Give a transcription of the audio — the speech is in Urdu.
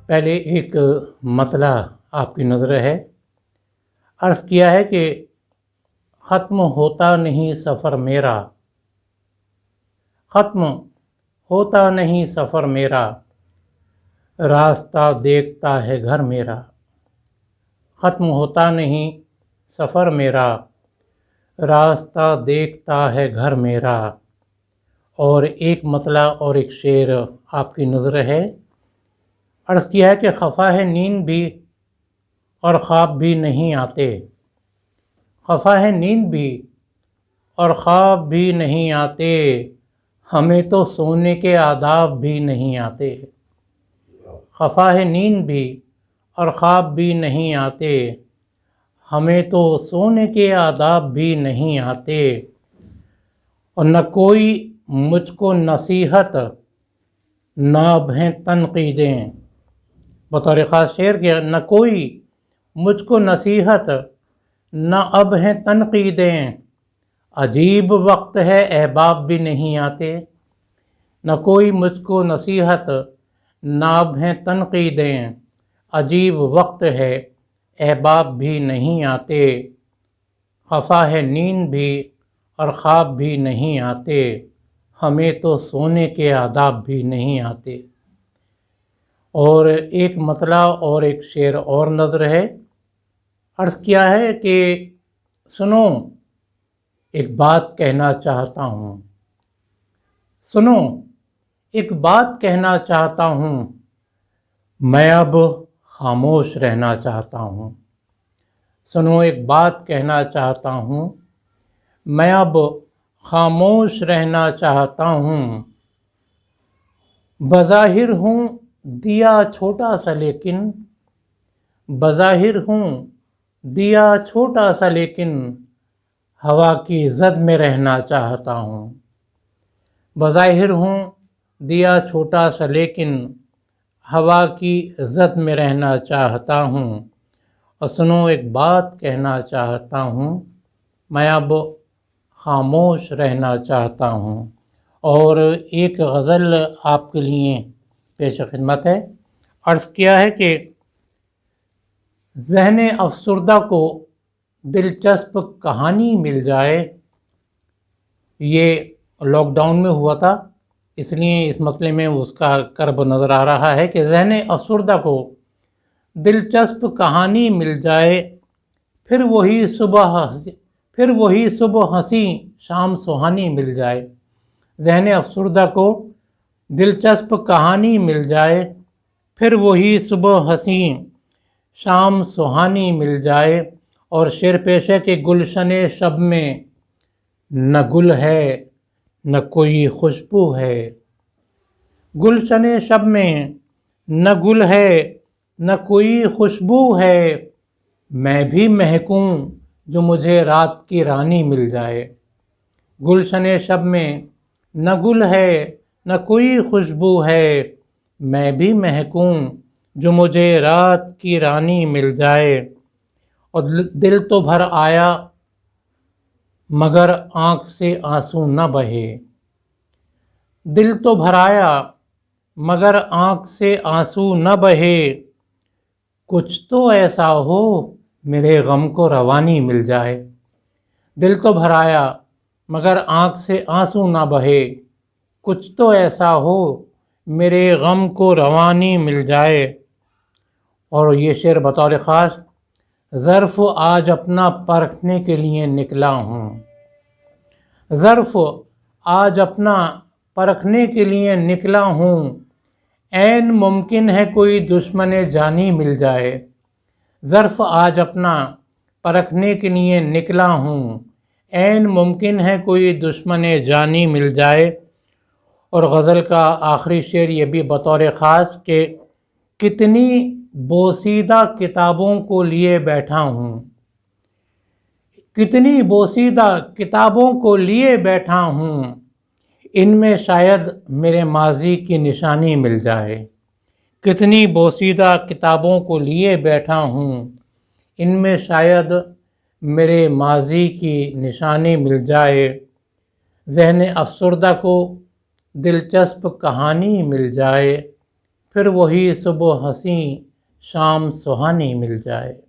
پہلے ایک مطلع آپ کی نظر ہے۔ عرض کیا ہے کہ ختم ہوتا نہیں سفر میرا، ختم ہوتا نہیں سفر میرا، راستہ دیکھتا ہے گھر میرا۔ ختم ہوتا نہیں سفر میرا، راستہ دیکھتا ہے گھر میرا۔ اور ایک مطلع اور ایک شعر آپ کی نظر ہے۔ عرض کیا ہے کہ خفا ہے نیند بھی اور خواب بھی نہیں آتے، خفا ہے نیند بھی اور خواب بھی نہیں آتے، ہمیں تو سونے کے آداب بھی نہیں آتے۔ خفا ہے نیند بھی اور خواب بھی نہیں آتے، ہمیں تو سونے کے آداب بھی نہیں آتے۔ اور نہ کوئی مجھ کو نصیحت نہ اب ہیں تنقیدیں، بطور خاص شعر کے نہ کوئی مجھ کو نصیحت نہ اب ہیں تنقیدیں، عجیب وقت ہے احباب بھی نہیں آتے۔ نہ کوئی مجھ کو نصیحت نہ اب ہیں تنقیدیں، عجیب وقت ہے احباب بھی نہیں آتے۔ خفا ہے نیند بھی اور خواب بھی نہیں آتے، ہمیں تو سونے کے آداب بھی نہیں آتے۔ اور ایک مطلع اور ایک شعر اور نظر ہے۔ عرض کیا ہے کہ سنو ایک بات کہنا چاہتا ہوں، سنو ایک بات کہنا چاہتا ہوں، میں اب خاموش رہنا چاہتا ہوں۔ سنو ایک بات کہنا چاہتا ہوں، میں اب خاموش رہنا چاہتا ہوں۔ بظاہر ہوں دیا چھوٹا سا لیکن، بظاہر ہوں دیا چھوٹا سا لیکن، ہوا کی زد میں رہنا چاہتا ہوں۔ بظاہر ہوں دیا چھوٹا سا لیکن، ہوا کی زد میں رہنا چاہتا ہوں۔ اور سنو ایک بات کہنا چاہتا ہوں، میں اب خاموش رہنا چاہتا ہوں۔ اور ایک غزل آپ کے لیے پیش خدمت ہے۔ عرض کیا ہے کہ ذہن افسردہ کو دلچسپ کہانی مل جائے، یہ لاک ڈاؤن میں ہوا تھا، اس لیے اس مسئلے میں اس کا کرب نظر آ رہا ہے کہ ذہن افسردہ کو دلچسپ کہانی مل جائے، پھر وہی صبح ہنسی شام سہانی مل جائے۔ ذہن افسردہ کو دلچسپ کہانی مل جائے، پھر وہی صبح ہنسی شام سہانی مل جائے۔ اور شعر پیش ہے کہ گلشن شب میں نہ گل ہے نہ کوئی خوشبو ہے، گلشن شب میں نہ گل ہے نہ کوئی خوشبو ہے، میں بھی مہکوں جو مجھے رات کی رانی مل جائے۔ گلشن شب میں نہ گل ہے نہ کوئی خوشبو ہے، میں بھی مہکوں جو مجھے رات کی رانی مل جائے۔ اور دل تو بھر آیا مگر آنکھ سے آنسو نہ بہے، دل تو بھر آیا مگر آنکھ سے آنسو نہ بہے، کچھ تو ایسا ہو میرے غم کو روانی مل جائے۔ دل تو بھر آیا مگر آنکھ سے آنسو نہ بہے، کچھ تو ایسا ہو میرے غم کو روانی مل جائے۔ اور یہ شعر بطور خاص ظرف آج اپنا پرکھنے کے لیے نکلا ہوں، ظرف آج اپنا پرکھنے کے لیے نکلا ہوں، عین ممکن ہے کوئی دشمن جانی مل جائے۔ ظرف آج اپنا پرکھنے کے لیے نکلا ہوں، عین ممکن ہے کوئی دشمن جانی مل جائے۔ اور غزل کا آخری شعر یہ بھی بطور خاص کہ کتنی بوسیدہ کتابوں کو لیے بیٹھا ہوں، کتنی بوسیدہ کتابوں کو لیے بیٹھا ہوں، ان میں شاید میرے ماضی کی نشانی مل جائے۔ کتنی بوسیدہ کتابوں کو لیے بیٹھا ہوں، ان میں شاید میرے ماضی کی نشانی مل جائے۔ ذہن افسردہ کو دلچسپ کہانی مل جائے، پھر وہی صبح حسین شام سہانی مل جائے۔